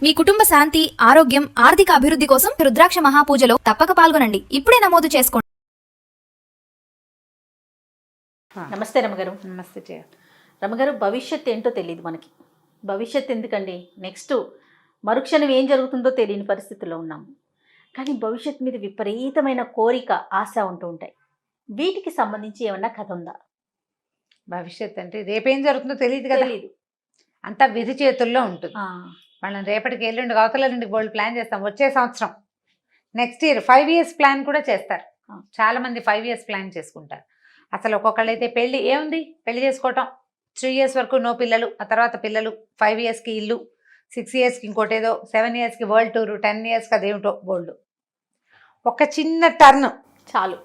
మీ కుటుంబ శాంతి, ఆరోగ్యం, ఆర్థిక అభివృద్ధి కోసం రుద్రాక్ష మహాపూజలో తప్పక పాల్గొనండి. ఇప్పుడే నమోదు చేసుకోండి. నమస్తే రమగారు. నమస్తే జయ. రమగారు, భవిష్యత్ ఏంటో తెలియదు మనకి. భవిష్యత్ ఎందుకండి, నెక్స్ట్ మరుక్షణం ఏం జరుగుతుందో తెలియని పరిస్థితుల్లో ఉన్నాము. కానీ భవిష్యత్ మీద విపరీతమైన కోరిక, ఆశ ఉంటూ ఉంటాయి. వీటికి సంబంధించి ఏమన్నా కథ ఉందా? భవిష్యత్ అంటే రేపేం జరుగుతుందో తెలియదు కదా, తెలీదు. అంతా విధి చేతుల్లో ఉంటుంది. మనం రేపటికి ఎల్లుండి అవతల నుండి గోల్డ్ ప్లాన్ చేస్తాం. వచ్చే సంవత్సరం నెక్స్ట్ ఇయర్ 5 years ప్లాన్ కూడా చేస్తారు. చాలా మంది 5 years ప్లాన్ చేసుకుంటారు. అసలు ఒక్కొక్కళ్ళైతే పెళ్ళి ఏముంది, పెళ్లి చేసుకోవటం 3 years వరకు నో పిల్లలు, ఆ తర్వాత పిల్లలు, 5 yearsకి ఇల్లు, 6 yearsకి ఇంకోటేదో, 7 yearsకి వరల్డ్ టూరు, 10 yearsకి అదేమిటో బోల్డ్. ఒక చిన్న టర్న్ చాలు,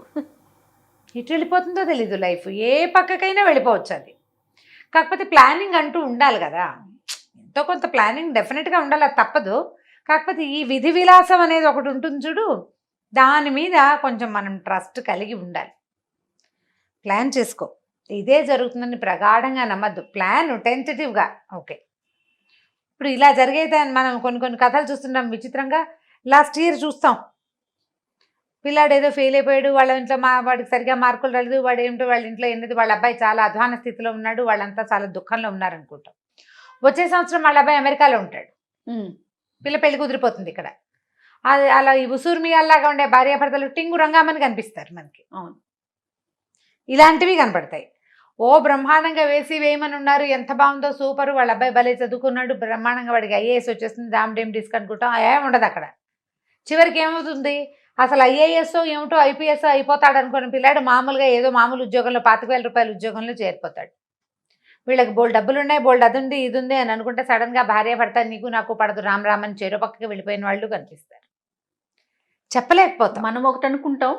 ఇటు వెళ్ళిపోతుందో తెలీదు లైఫ్. ఏ పక్కకైనా వెళ్ళిపోవచ్చు అది. కాకపోతే ప్లానింగ్ అంటూ ఉండాలి కదా, ఎంతో కొంత ప్లానింగ్ డెఫినెట్గా ఉండాలి, అది తప్పదు. కాకపోతే ఈ విధి విలాసం అనేది ఒకటి ఉంటుంది చూడు, దాని మీద కొంచెం మనం ట్రస్ట్ కలిగి ఉండాలి. ప్లాన్ చేసుకో, ఇదే జరుగుతుందని ప్రగాఢంగా నమ్మద్దు. ప్లాన్ టెంటేటివ్గా ఓకే. ఇప్పుడు ఇలా జరిగేది మనం కొన్ని కథలు చూస్తున్నాం విచిత్రంగా. లాస్ట్ ఇయర్ చూస్తాం, పిల్లాడు ఏదో ఫెయిల్ అయిపోయాడు, వాళ్ళ ఇంట్లో వాడికి సరిగా మార్కులు రాలేదు, వాడు ఏమిటో వాళ్ళ ఇంట్లో ఎన్నది, వాళ్ళ అబ్బాయి చాలా అధ్వాన స్థితిలో ఉన్నాడు, వాళ్ళంతా చాలా దుఃఖంలో ఉన్నారనుకుంటాం. వచ్చే సంవత్సరం వాళ్ళ అబ్బాయి అమెరికాలో ఉంటాడు, పిల్ల పెళ్లి కుదిరిపోతుంది ఇక్కడ. అది అలా ఈ ఉసూరు మియాల్లాగా ఉండే భార్యాభర్తలు టింగు రంగామని కనిపిస్తారు మనకి. అవును, ఇలాంటివి కనపడతాయి. ఓ బ్రహ్మాండంగా వేయమని ఉన్నారు, ఎంత బాగుందో, సూపరు, వాళ్ళ అబ్బాయి భలే చదువుకున్నాడు, బ్రహ్మాండంగా వాడికి ఐఏఎస్ వచ్చేస్తుంది, డామ్ డిస్క్ అనుకుంటాం. ఏముండదు అక్కడ. చివరికి ఏమవుతుంది, అసలు ఐఏఎస్ ఏమిటో ఐపీఎస్ అయిపోతాడు అనుకున్న పిల్లాడు మామూలుగా ఏదో మామూలు ఉద్యోగంలో 25,000 రూపాయల ఉద్యోగంలో చేరిపోతాడు. వీళ్ళకి బోల్డ్ డబ్బులు ఉన్నాయి, బోల్డ్ అది ఉంది ఇది ఉంది అని అనుకుంటే సడన్గా భార్య భర్త నీకు నాకు పడదు రామ్ రామ్ అని చెరో పక్కకి వెళ్ళిపోయిన వాళ్ళు కనిపిస్తారు. చెప్పలేకపోతాం. మనం ఒకటి అనుకుంటాం,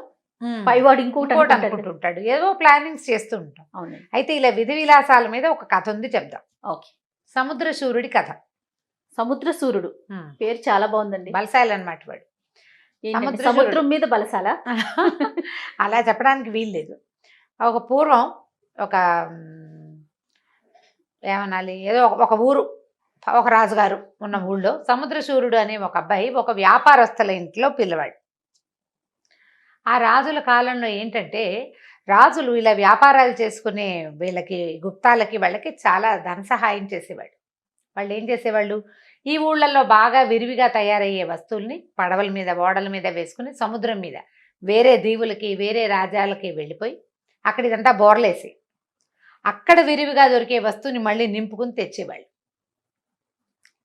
పైవాడు ఇంకోటి అనుకుంటుంటాడు, ఏదో ప్లానింగ్స్ చేస్తూ ఉంటాం. అవును. అయితే ఇలా విధి విలాసాల మీద ఒక కథ ఉంది, చెప్దాం. ఓకే. సముద్ర సూర్యుడి కథ. సముద్ర సూర్యుడు పేరు చాలా బాగుందండి. బలశాలి అన్నమాట వాడు. సముద్రం మీద బలశాల అలా చెప్పడానికి వీల్లేదు. ఒక పూర్వం ఒక ఏమనాలి, ఏదో ఒక ఊరు, ఒక రాజుగారు ఉన్న ఊళ్ళో సముద్ర సూర్యుడు అనే ఒక అబ్బాయి ఒక వ్యాపారస్తుల ఇంట్లో పిల్లవాడు. ఆ రాజుల కాలంలో ఏంటంటే, రాజులు ఇలా వ్యాపారాలు చేసుకునే వీళ్ళకి గుప్తాలకి వాళ్ళకి చాలా ధన సహాయం చేసేవాడు. వాళ్ళు ఏం చేసేవాళ్ళు, ఈ ఊళ్ళల్లో బాగా విరివిగా తయారయ్యే వస్తువుల్ని పడవల మీద ఓడల మీద వేసుకుని సముద్రం మీద వేరే దీవులకి వేరే రాజ్యాలకి వెళ్ళిపోయి అక్కడ ఇదంతా బోర్లేసి అక్కడ విరివిగా దొరికే వస్తువుని మళ్ళీ నింపుకుని తెచ్చేవాళ్ళు.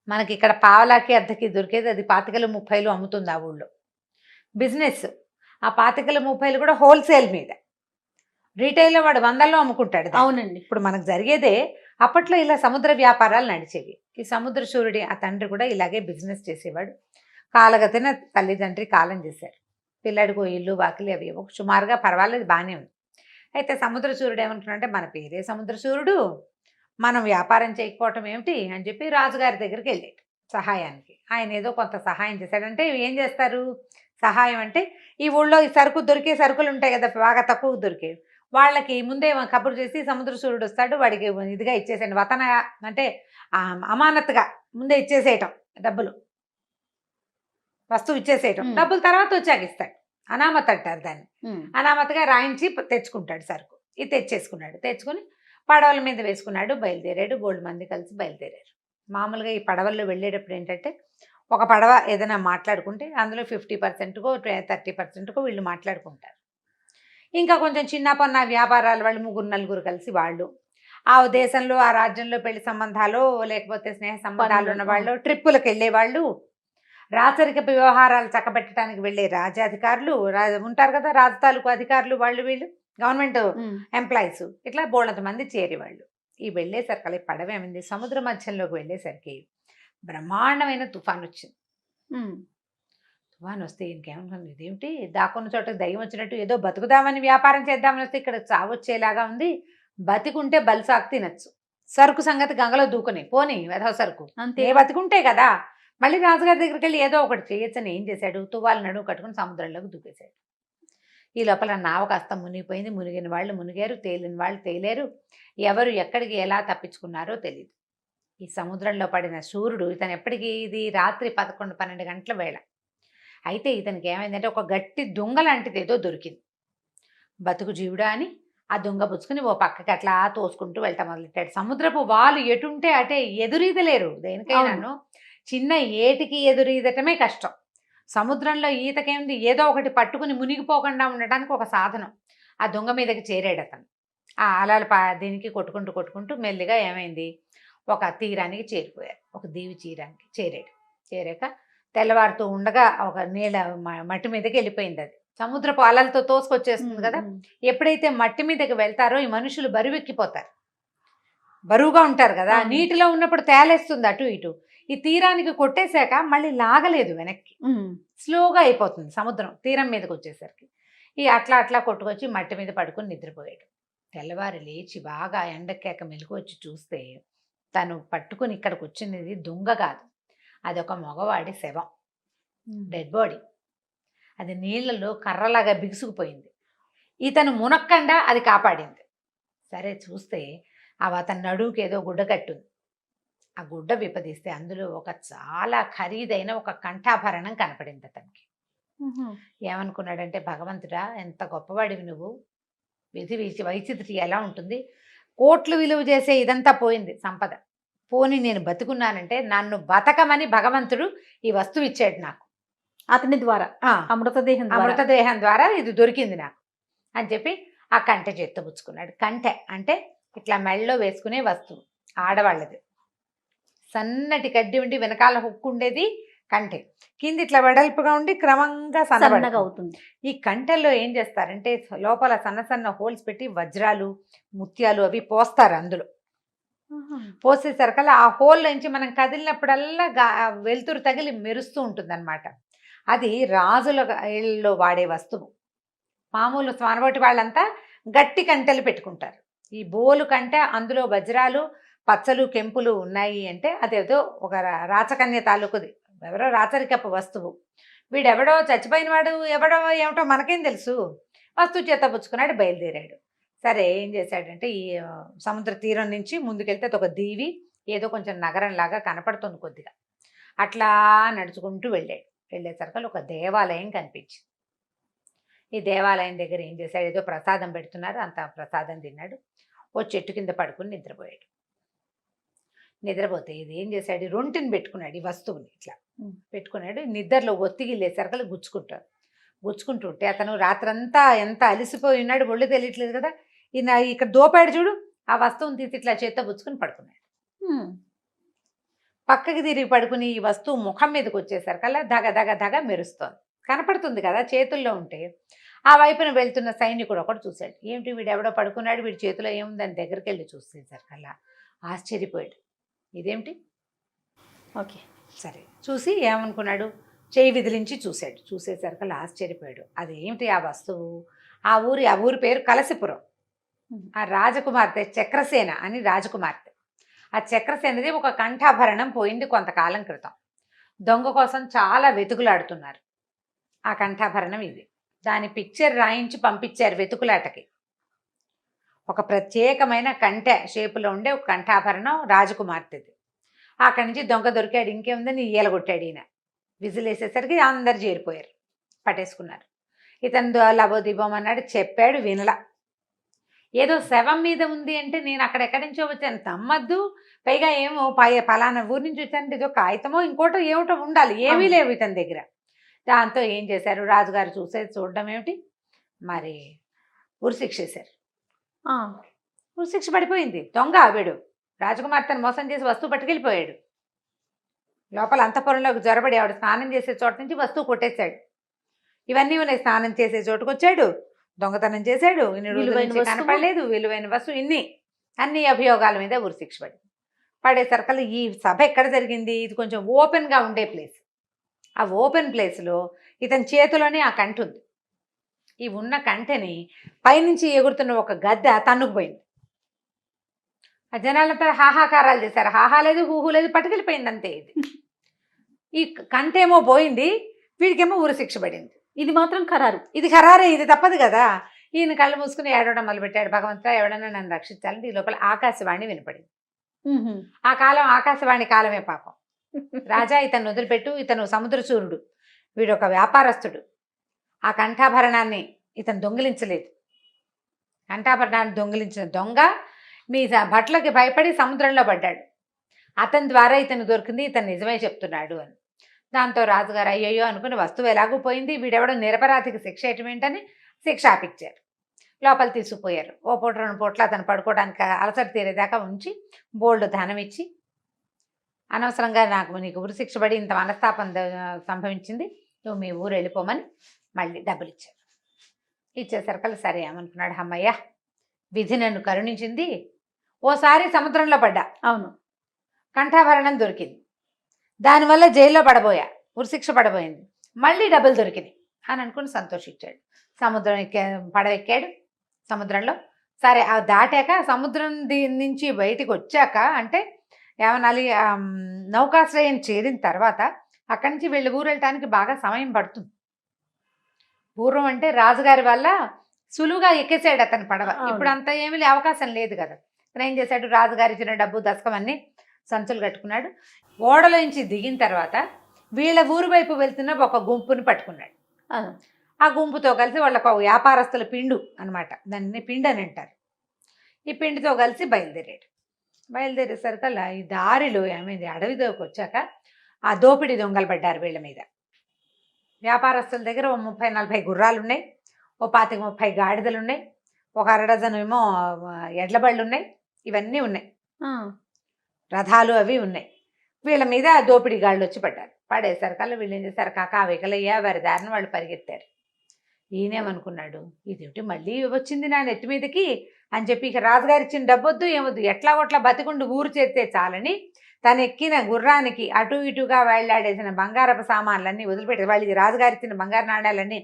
మనకి ఇక్కడ పావలాకి అర్ధకి దొరికేది అది 25,30 అమ్ముతుంది ఆ ఊళ్ళో. బిజినెస్ ఆ 25,30 కూడా హోల్సేల్ మీద. రీటైల్లో వాడు 100లో అమ్ముకుంటాడు. అవునండి. ఇప్పుడు మనకు జరిగేదే. అప్పట్లో ఇలా సముద్ర వ్యాపారాలు నడిచేవి. ఈ సముద్ర సూర్యుడి ఆ తండ్రి కూడా ఇలాగే బిజినెస్ చేసేవాడు. కాలగతిన తల్లిదండ్రి కాలం చేశారు. పిల్లాడికి ఇల్లు వాకిలి అవి సుమారుగా పర్వాలేదు, బాగానే ఉంది. అయితే సముద్ర సూర్యుడు ఏమనుకున్నాడంటే, మన పేరే సముద్ర సూర్యుడు, మనం వ్యాపారం చేయకపోవటం ఏమిటి అని చెప్పి రాజుగారి దగ్గరికి వెళ్ళాడు సహాయానికి. ఆయన ఏదో కొంత సహాయం చేశాడంటే, ఏం చేస్తారు సహాయం అంటే, ఈ ఊళ్ళో ఈ దొరికే సరుకులు ఉంటాయి కదా బాగా తక్కువ దొరికేవి, వాళ్ళకి ముందే కబురు చేసి సముద్ర సూర్యుడు వస్తాడు, వాడికి ఇదిగా ఇచ్చేసేయండి, వతన అంటే అమానత్తుగా ముందే ఇచ్చేసేయటం, డబ్బులు వస్తువు ఇచ్చేసేయటం, డబ్బులు తర్వాత వచ్చాక ఇస్తాడు. అనామత్ అంటారు దాన్ని. అనామత్గా రాయించి తెచ్చుకుంటాడు సరుకు. ఇది తెచ్చేసుకున్నాడు. తెచ్చుకుని పడవల మీద వేసుకున్నాడు, బయలుదేరాడు. బోల్డ్ మంది కలిసి బయలుదేరారు. మామూలుగా ఈ పడవల్లో వెళ్ళేటప్పుడు ఏంటంటే, ఒక పడవ ఏదైనా మాట్లాడుకుంటే అందులో 50%కో 30%కో వీళ్ళు మాట్లాడుకుంటారు. ఇంకా కొంచెం చిన్న పొన్న వ్యాపారాలు వాళ్ళు 3-4 కలిసి వాళ్ళు ఆ దేశంలో ఆ రాజ్యంలో పెళ్లి సంబంధాలు లేకపోతే స్నేహ సంబంధాలు ఉన్న వాళ్ళు, ట్రిప్పులకు వెళ్ళేవాళ్ళు, రాచరిక వ్యవహారాలు చక్కబెట్టడానికి వెళ్ళే రాజాధికారులు ఉంటారు కదా, రాజు తాలూకు అధికారులు, వాళ్ళు వీళ్ళు గవర్నమెంట్ ఎంప్లాయీస్, ఇట్లా బోళ్ళంత మంది చేరేవాళ్ళు. ఈ వెళ్ళేసరికి పడవ ఏమైంది, సముద్ర మధ్యంలోకి వెళ్ళేసరికి బ్రహ్మాండమైన తుఫాన్ వచ్చింది. తుఫాన్ వస్తే ఇంకేమనుకుంది, ఇదేమిటి దాక్కున్న చోట దయ్యం వచ్చినట్టు, ఏదో బతుకుదామని వ్యాపారం చేద్దామని వస్తే ఇక్కడ చావొచ్చేలాగా ఉంది, బతికుంటే బలిసాకు తినచ్చు, సరుకు సంగతి గంగలో దూకుని పోనీ వెధవ సరుకు అంతే, బతికుంటే కదా. మళ్ళీ రాజుగారి దగ్గరికి వెళ్ళి ఏదో ఒకటి చేయొచ్చని ఏం చేశాడు, తువ్వాలు నడువు కట్టుకుని సముద్రంలోకి దూకేశాడు. ఈ లోపల నావ కాస్త మునిగిపోయింది. మునిగిన వాళ్ళు మునిగారు, తేలిన వాళ్ళు తేలేరు. ఎవరు ఎక్కడికి ఎలా తప్పించుకున్నారో తెలియదు. ఈ సముద్రంలో పడిన సూర్యుడు ఇతను ఎప్పటికీ ఇది రాత్రి 11-12 గంటల వేళ. అయితే ఇతనికి ఏమైందంటే ఒక గట్టి దొంగ లాంటిది ఏదో దొరికింది. బతుకు జీవుడా అని ఆ దొంగ పుచ్చుకుని ఓ పక్కకి అట్లా తోసుకుంటూ వెళ్తా మొదలెట్టాడు. సముద్రపు వాళ్ళు ఎటుంటే అటే ఎదురీదలేరు దేనికైనాను. చిన్న ఏటికి ఎదురీదటమే కష్టం. సముద్రంలో ఈతకేంది, ఏదో ఒకటి పట్టుకుని మునిగిపోకుండా ఉండడానికి ఒక సాధనం. ఆ దొంగ మీదకి చేరాడు అతను. ఆ అలలు దీనికి కొట్టుకుంటూ కొట్టుకుంటూ మెల్లిగా ఏమైంది, ఒక తీరానికి చేరిపోయారు. ఒక దీవి తీరానికి చేరాడు. చేరాక తెల్లవారుతూ ఉండగా ఒక నీళ్ళ మట్టి మీదకి వెళ్ళిపోయింది. అది సముద్రపు అలలతో తోసుకొచ్చేస్తుంది కదా. ఎప్పుడైతే మట్టి మీదకి వెళ్తారో ఈ మనుషులు బరువెక్కిపోతారు, బరువుగా ఉంటారు కదా. నీటిలో ఉన్నప్పుడు తేలేస్తుంది అటు ఇటు. ఈ తీరానికి కొట్టేశాక మళ్ళీ లాగలేదు వెనక్కి, స్లోగా అయిపోతుంది సముద్రం తీరం మీదకి వచ్చేసరికి. ఈ అట్లా అట్లా కొట్టుకొచ్చి మట్టి మీద పడుకొని నిద్రపోయాడు. తెల్లవారు లేచి బాగా ఎండకేక మెలకు వచ్చి చూస్తే తను పట్టుకుని ఇక్కడికి వచ్చినది దొంగ కాదు, అదొక మగవాడి శవం, డెడ్ బాడీ. అది నీళ్ళలో కర్రలాగా బిగుసుకుపోయింది. ఇతను మునక్కండా అది కాపాడింది. సరే చూస్తే అతని నడువుకి ఏదో గుడ్డ కట్టుంది. ఆ గుడ్డ విప్పదీస్తే అందులో ఒక చాలా ఖరీదైన ఒక కంఠాభరణం కనపడింది అతనికి. ఏమనుకున్నాడంటే, భగవంతుడా ఎంత గొప్పవాడివి నువ్వు, విధి వైచిత్రి ఎలా ఉంటుంది, కోట్లు విలువ చేసే ఇదంతా పోయింది సంపద, పోని నేను బతుకున్నానంటే నన్ను బతకమని భగవంతుడు ఈ వస్తువు ఇచ్చాడు నాకు, అతని ద్వారా అమృతదేహం ద్వారా ఇది దొరికింది నాకు అని చెప్పి ఆ కంటె చేత్తబుచ్చుకున్నాడు. కంటె అంటే ఇట్లా మెళ్ళలో వేసుకునే వస్తువు, ఆడవాళ్ళది. సన్నటి కడ్డి ఉండి వెనకాల హుక్కు ఉండేది కంటె, కింద ఇట్లా వెడల్పుగా ఉండి క్రమంగా సన్నగా అవుతుంది. ఈ కంటెల్లో ఏం చేస్తారంటే లోపల సన్న సన్న హోల్స్ పెట్టి వజ్రాలు ముత్యాలు అవి పోస్తారు. అందులో పోసేసరికల్లా ఆ హోల్ నుంచి మనం కదిలినప్పుడల్లా వెలుతురు తగిలి మెరుస్తూ ఉంటుందన్నమాట. అది రాజుల ఇళ్ళలో వాడే వస్తువు. మామూలు స్వానబోటి వాళ్ళంతా గట్టి కంటెలు పెట్టుకుంటారు. ఈ బోలు కంటే అందులో వజ్రాలు పచ్చలు కెంపులు ఉన్నాయి అంటే అదేదో ఒక రాచకన్య తాలూకుది, ఎవరో రాచరికపు వస్తువు. వీడెవడో చచ్చిపోయిన వాడు ఎవడో ఏమిటో మనకేం తెలుసు. వస్తువు చేత పుచ్చుకున్నాడు, బయలుదేరాడు. సరే ఏం చేశాడంటే ఈ సముద్ర తీరం నుంచి ముందుకెళ్తే అది ఒక దీవి, ఏదో కొంచెం నగరంలాగా కనపడుతుంది కొద్దిగా. అట్లా నడుచుకుంటూ వెళ్ళాడు. వెళ్ళేసరికి ఒక దేవాలయం కనిపించింది. ఈ దేవాలయం దగ్గర ఏం చేశాడు, ఏదో ప్రసాదం పెడుతున్నారు, అంత ప్రసాదం తిన్నాడు. ఓ చెట్టు కింద పడుకుని నిద్రపోయాడు. నిద్రపోతే ఇది ఏం చేశాడు, రొంటిని పెట్టుకున్నాడు, ఈ వస్తువుని ఇట్లా పెట్టుకున్నాడు. నిద్రలో ఒత్తిగిలేసరికి గుచ్చుకుంటుంటే అతను రాత్రంతా ఎంత అలిసిపోయి ఉన్నాడు, ఒళ్ళు తెలియట్లేదు కదా. ఈయన ఇక్కడ దోపాడు చూడు, ఆ వస్తువుని తీసి ఇట్లా చేత్తో గుచ్చుకుని పడుకున్నాడు. పక్కకి తిరిగి పడుకుని ఈ వస్తువు ముఖం మీదకి వచ్చేసరికల్లా ధగ ధగ ధగ మెరుస్తోంది, కనపడుతుంది కదా చేతుల్లో ఉంటే. ఆ వైపున వెళ్తున్న సైనికుడు ఒకటి చూశాడు. ఏమిటి వీడు ఎవడో పడుకున్నాడు, వీడి చేతిలో ఏముందని దగ్గరికి వెళ్ళి చూసేసరికల్లా ఆశ్చర్యపోయాడు. ఇదేమిటి, ఓకే సరే చూసి ఏమనుకున్నాడు, చేయి విదిలించి చూశాడు. చూసేసరికల్లా ఆశ్చర్యపోయాడు. అది ఏమిటి ఆ వస్తువు, ఆ ఊరి పేరు కలసిపురం. ఆ రాజకుమార్తె చక్రసేన అని రాజకుమార్తె. ఆ చక్రసేనది ఒక కంఠాభరణం పోయింది కొంతకాలం క్రితం. దొంగ కోసం చాలా వెతుకులాడుతున్నారు. ఆ కంఠాభరణం ఇది. దాని పిక్చర్ రాయించి పంపించారు వెతుకులాటకి. ఒక ప్రత్యేకమైన కంఠె షేపులో ఉండే ఒక కంఠాభరణం రాజకుమార్తెది. అక్కడి నుంచి దొంగ దొరికాడు. ఇంకేముందని ఈలగొట్టాడు ఈయన. విజిలేసేసరికి అందరు చేరిపోయారు, పట్టేసుకున్నారు. ఇతను లబోదిబోం అన్నాడు, చెప్పాడు, వినలా. ఏదో శవం మీద ఉంది అంటే నేను అక్కడెక్కడి నుంచో వచ్చాను, నమ్మద్దు. పైగా ఏమో పలానా ఊరి నుంచి వచ్చానంటే ఇదో కాగితమో ఇంకోటో ఏమిటో ఉండాలి, ఏమీ లేవు ఇతని దగ్గర. దాంతో ఏం చేశారు, రాజుగారు చూడడం ఏమిటి, మరి ఉరిశిక్ష వేశారు. ఉరిశిక్ష పడిపోయింది. దొంగ వీడు రాజకుమార్తెను మోసం చేసి వస్తువు పట్టుకెళ్ళిపోయాడు. లోపల అంతఃపురంలోకి జ్వరబడి ఆవిడ స్నానం చేసే చోట నుంచి వస్తువు కొట్టేశాడు. ఇవన్నీ ఉన్నాయి. స్నానం చేసే చోటుకు వచ్చాడు, దొంగతనం చేశాడు, కనపడలేదు, విలువైన వస్తువు, అన్ని అభియోగాల మీద ఉరిశిక్ష పడేసరికల్లా ఈ సభ ఎక్కడ జరిగింది, ఇది కొంచెం ఓపెన్గా ఉండే ప్లేస్. ఆ ఓపెన్ ప్లేస్లో ఇతని చేతిలోనే ఆ కంఠ ఉంది. ఈ ఉన్న కంఠని పైనుంచి ఎగురుతున్న ఒక గద్దె తన్నుకుపోయింది. ఆ జనాలంతా హాహాకారాలు చేశారు. హాహా లేదు, హూహు లేదు, పట్టుకెళ్ళిపోయింది అంతే. ఈ కంఠేమో పోయింది, వీడికేమో ఉరిశిక్ష పడింది. ఇది మాత్రం ఖరారు. ఇది ఖరారే, ఇది తప్పదు కదా. ఈయన కళ్ళు మూసుకుని ఏడవడం మొదలుపెట్టాడు. భగవంతుడా ఎవడన్నా నన్ను రక్షించాలంటే ఈ లోపల ఆకాశవాణి వినపడింది. ఆ కాలం ఆకాశవాణి కాలమే పాపం. రాజా ఇతను వదిలిపెట్టు, ఇతను సముద్రచూరుడు, వీడు ఒక వ్యాపారస్తుడు. ఆ కంఠాభరణాన్ని ఇతను దొంగిలించలేదు. కంఠాభరణాన్ని దొంగిలించిన దొంగ మీ భట్లకి భయపడి సముద్రంలో పడ్డాడు. అతని ద్వారా ఇతను దొరికింది, ఇతను నిజమే చెప్తున్నాడు అని. దాంతో రాజుగారు అయ్యయ్యో అనుకుని వస్తువు ఎలాగూ పోయింది, వీడెవడో నిరపరాధికి శిక్ష ఏంటని శిక్ష ఆపిచ్చారు. లోపల తీసుకుపోయారు. ఓ పూట 2 పూటలు అతను పడుకోవడానికి అలసట తీరేదాకా ఉంచి బోల్డ్ ధనం ఇచ్చి, అనవసరంగా నీకు ఉరిశిక్ష పడి ఇంత మనస్తాపం సంభవించింది, నువ్వు మీ ఊరు వెళ్ళిపోమని మళ్ళీ డబ్బులు ఇచ్చారు. ఇచ్చేసరికల్లా సరే ఏమనుకున్నాడు, అమ్మయ్య విధి నన్ను కరుణించింది, ఓసారి సముద్రంలో పడ్డా, అవును, కంఠాభరణం దొరికింది, దానివల్ల జైల్లో పడబోయా, ఉరిశిక్ష పడబోయింది, మళ్ళీ డబ్బులు దొరికినాయి అని అనుకుని సంతోషించాడు. సముద్రం పడవెక్కాడు. సముద్రంలో సరే ఆ దాటాక సముద్రం నుంచి బయటికి వచ్చాక అంటే ఏమనాలి, నౌకాశ్రయం చేరిన తర్వాత అక్కడి నుంచి వీళ్ళ ఊరు వెళ్ళటానికి బాగా సమయం పడుతుంది. పూర్వం అంటే రాజుగారి వల్ల సులువుగా ఎక్కేసాడు అతని పడవ. ఇప్పుడు అంత ఏమీ అవకాశం లేదు కదా. అతను ఏం చేశాడు, రాజుగారి ఇచ్చిన డబ్బు దశకం అన్నీ సంచులు కట్టుకున్నాడు. ఓడలో నుంచి దిగిన తర్వాత వీళ్ళ ఊరు వైపు వెళ్తున్న ఒక గుంపుని పట్టుకున్నాడు. ఆ గుంపుతో కలిసి వాళ్ళకు వ్యాపారస్తుల పిండు అనమాట, దాన్ని పిండి అని అంటారు. ఈ పిండితో కలిసి బయలుదేరాడు. బయలుదేరేసరికల్లా ఈ దారిలో ఏమైంది, అడవిలోకి వచ్చాక ఆ దోపిడీ దొంగలు పడ్డారు వీళ్ళ మీద. వ్యాపారస్తుల దగ్గర ఓ 30-40 గుర్రాలు ఉన్నాయి, ఓ 25-30 గాడిదలు ఉన్నాయి, ఒక 1 డజన్ ఏమో ఎడ్ల బళ్ళు ఉన్నాయి, ఇవన్నీ ఉన్నాయి, రథాలు అవి ఉన్నాయి. వీళ్ళ మీద దోపిడీ గాళ్ళు వచ్చి పడ్డారు. పడేసరికల్లా వీళ్ళు ఏం చేశారు, కాకావికలయ్యా వారి దారిని వాళ్ళు పరిగెత్తారు. ఈయనేమనుకున్నాడు, ఇదేమిటి మళ్ళీ వచ్చింది నా నెత్తి మీదకి అని చెప్పి ఇక రాజుగారు ఇచ్చిన డబ్బొద్దు ఏమొద్దు, ఎట్లా ఒట్లా బతికుండు ఊరు చేస్తే చాలని తను ఎక్కిన గుర్రానికి అటు ఇటుగా వేళ్లాడేసిన బంగారపు సామాన్లన్నీ వదిలిపెట్టేసి, వాళ్ళు రాజుగారి ఇచ్చిన బంగారు నాణ్యాలన్నీ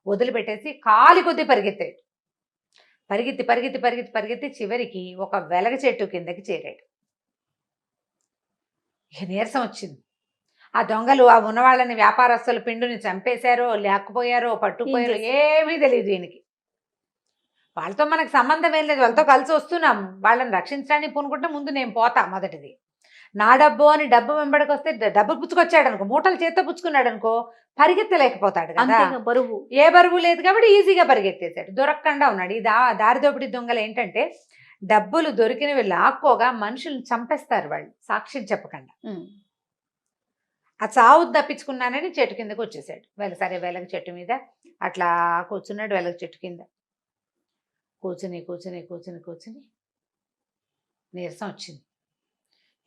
వదిలిపెట్టేసి కాలి కొద్దీ పరిగెత్తాడు. పరిగెత్తి పరిగెత్తి పరిగెత్తి పరిగెత్తి చివరికి ఒక వెలగ చెట్టు కిందకి చేరాడు. ఇక నీరసం వచ్చింది. ఆ దొంగలు ఆ ఉన్నవాళ్ళని వ్యాపారస్తుల పిండుని చంపేశారో లేకపోయారో పట్టుకుపోయారో ఏమీ తెలియదు ఈయనకి. వాళ్ళతో మనకు సంబంధం ఏం లేదు, వాళ్ళతో కలిసి వస్తున్నాము, వాళ్ళని రక్షించడానికి పూనుకుంటే ముందు నేను పోతా, మొదటిది నా డబ్బు అని డబ్బు వెంబడికి వస్తే డబ్బు పుచ్చుకొచ్చాడు అనుకో, మూటలు చేత్తో పుచ్చుకున్నాడు అనుకో పరిగెత్తలేకపోతాడు కదా, బరువు ఏ బరువు లేదు కాబట్టి ఈజీగా పరిగెత్తేశాడు, దొరకకుండా ఉన్నాడు. ఈ దారి దోపిడీ దొంగలు ఏంటంటే డబ్బులు దొరికినవి లాక్కోగా మనుషులను చంపేస్తారు వాళ్ళు సాక్ష్యం చెప్పకుండా. ఆ చావు తప్పించుకున్నానని చెట్టు కిందకు వచ్చేసాడు. సరే వెలగ చెట్టు మీద అట్లా కూర్చున్నాడు. వెలగ చెట్టు కింద కూర్చుని కూర్చుని కూర్చుని కూర్చుని నీరసం వచ్చింది.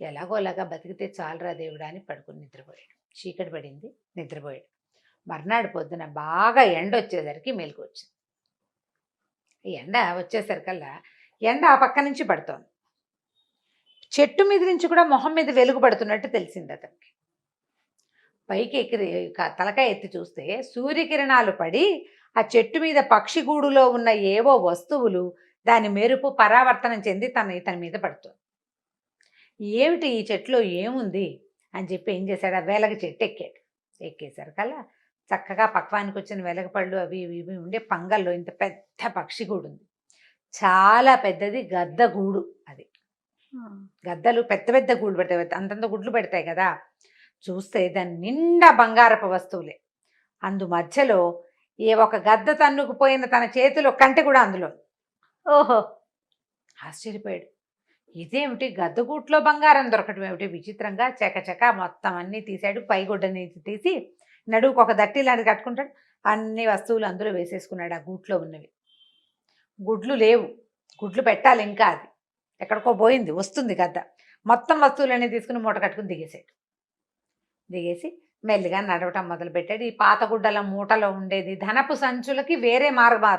ఎలాగోలాగా బతికితే చాలరా దేవుడా అని పడుకుని నిద్రపోయాడు. చీకటి పడింది, నిద్రపోయాడు. మర్నాడు పొద్దున బాగా ఎండ వచ్చేసరికి మెలకు వచ్చింది. ఎండ వచ్చేసరికల్లా ఎండ ఆ పక్క నుంచి పడుతోంది. చెట్టు మీద నుంచి కూడా మొహం మీద వెలుగు పడుతున్నట్టు తెలిసింది అతనికి. పైకి ఎక్కి తలకాయ ఎత్తి చూస్తే సూర్యకిరణాలు పడి ఆ చెట్టు మీద పక్షిగూడులో ఉన్న ఏవో వస్తువులు దాని మెరుపు పరావర్తనం చెంది ఇతని మీద పడుతుంది. ఏమిటి ఈ చెట్టులో ఏముంది అని చెప్పి ఏం చేశాడు, ఆ వెలగ చెట్టు ఎక్కాడు. ఎక్కేసరికల్లా చక్కగా పక్వానికి వచ్చిన వెలగపళ్ళు అవి ఇవి ఉండే పంగల్లో ఇంత పెద్ద పక్షిగూడు ఉంది. చాలా పెద్దది గద్ద గూడు. అది గద్దలు పెద్ద పెద్ద గూడు పెడతాయి, అంతంత గుడ్లు పెడతాయి కదా. చూస్తే దాని నిండా బంగారపు వస్తువులే. అందు మధ్యలో ఒక గద్ద తన్నుకుపోయిన తన చేతిలో కంటె కూడా అందులో. ఓహో, ఆశ్చర్యపోయాడు. ఇదేమిటి గద్దగూట్లో బంగారం దొరకటం ఏమిటి విచిత్రంగా. చకచక మొత్తం అన్నీ తీశాడు. పైగుడ్డని తీసి నడువుకు ఒక దట్టి లాంటిది కట్టుకుంటాడు. అన్ని వస్తువులు అందులో వేసేసుకున్నాడు. ఆ గూట్లో ఉన్నవి గుడ్లు లేవు, గుడ్లు పెట్టాలి ఇంకా, అది ఎక్కడికో పోయింది, వస్తుంది గద్ద. మొత్తం వస్తువులన్నీ తీసుకుని మూట కట్టుకుని దిగేసాడు. దిగేసి మెల్లిగా నడవటం మొదలుపెట్టాడు. ఈ పాత గుడ్డల మూటలో ఉండేది ధనపు సంచులకి వేరే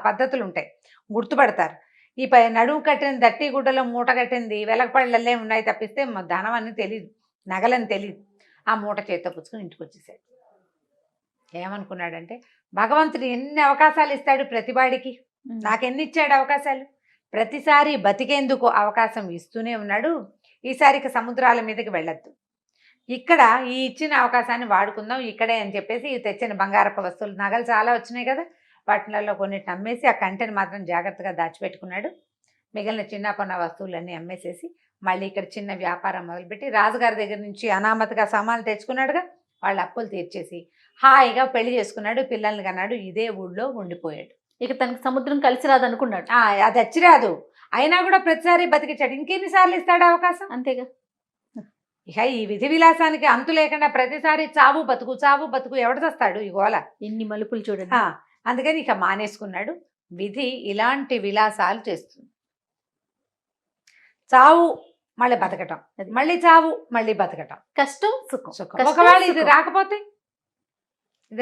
పద్ధతులు ఉంటాయి, గుర్తుపడతారు. ఈ నడుము కట్టిన దట్టి గుడ్డలో మూట కట్టింది వెలగపళ్ళల్లే ఉన్నాయి తప్పిస్తే ధనం అని తెలియదు, నగలని తెలియదు. ఆ మూట చేత్తో పుచ్చుకుని ఇంటికి వచ్చేసాడు. ఏమనుకున్నాడంటే భగవంతుడు ఎన్ని అవకాశాలు ఇస్తాడు ప్రతివాడికి, నాకెన్ని ఇచ్చాడు అవకాశాలు, ప్రతిసారి బతికేందుకు అవకాశం ఇస్తూనే ఉన్నాడు. ఈసారికి సముద్రాల మీదకి వెళ్ళొద్దు, ఇక్కడ ఈ ఇచ్చిన అవకాశాన్ని వాడుకుందాం ఇక్కడే అని చెప్పేసి తెచ్చిన బంగారపు వస్తువులు నగలు చాలా వచ్చినాయి కదా, వాటిలలో కొన్నిటిని అమ్మేసి ఆ కంటెని మాత్రం జాగ్రత్తగా దాచిపెట్టుకున్నాడు. మిగిలిన చిన్న కొన్న వస్తువులన్నీ అమ్మేసేసి మళ్ళీ ఇక్కడ చిన్న వ్యాపారం మొదలుపెట్టి రాజుగారి దగ్గర నుంచి అనామతిగా సామాన్లు తెచ్చుకున్నాడుగా, వాళ్ళ అప్పులు తీర్చేసి హాయిగా పెళ్లి చేసుకున్నాడు, పిల్లల్ని కన్నాడు, ఇదే ఊళ్ళో ఉండిపోయాడు. ఇక తనకి సముద్రం కలిసి రాదనుకున్నాడు. అది అచ్చిరాదు, అయినా కూడా ప్రతిసారి బతికించాడు. ఇంకెన్నిసార్లు ఇస్తాడు అవకాశం? అంతేగా. ఇక ఈ విధి విలాసానికి అంతు లేకుండా ప్రతిసారి చావు బతుకు ఎవడు చస్తాడు ఈ గోల? ఎన్ని మలుపులు చూడండి. అందుకని ఇక మానేసుకున్నాడు. విధి ఇలాంటి విలాసాలు చేస్తుంది. చావు మళ్ళీ బతకటం, మళ్ళీ చావు మళ్ళీ బతకటం, కష్టం సుఖం. సుఖం. ఒకవేళ ఇది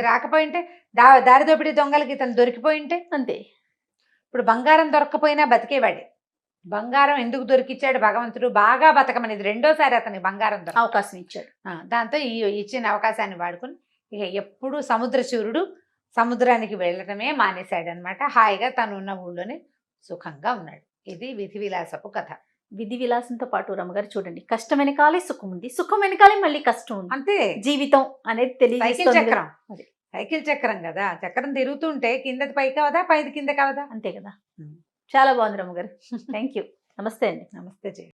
రాకపోయింటే దారి దోపిడీ దొంగలకి ఇతను దొరికిపోయింటే అంతే. ఇప్పుడు బంగారం దొరకపోయినా బతికేవాడే. బంగారం ఎందుకు దొరికిచ్చాడు భగవంతుడు? బాగా బతకమని. ఇది రెండోసారి అతనికి బంగారం అవకాశం ఇచ్చాడు. దాంతో ఈ ఇచ్చిన అవకాశాన్ని వాడుకుని ఇక ఎప్పుడు సముద్రశూరుడు సముద్రానికి వెళ్ళటమే మానేశాడు అనమాట. హాయిగా తను ఉన్న ఊళ్ళోనే సుఖంగా ఉన్నాడు. ఇది విధి విలాసపు కథ. విధి విలాసంతో పాటు రమ్మగారు చూడండి, కష్టం వెనకాలే సుఖం ఉంది, సుఖం వెనకాలే మళ్ళీ కష్టం ఉంది. అంతే జీవితం అనేది సైకిల్ చక్రం. అది సైకిల్ చక్రం కదా, చక్రం తిరుగుతుంటే కిందది పైకి అవదా, పైది కింద కావదా? అంతే కదా. చాలా బాగుంది రమ్మగారు. Thank you. నమస్తే అండి. నమస్తే జయ.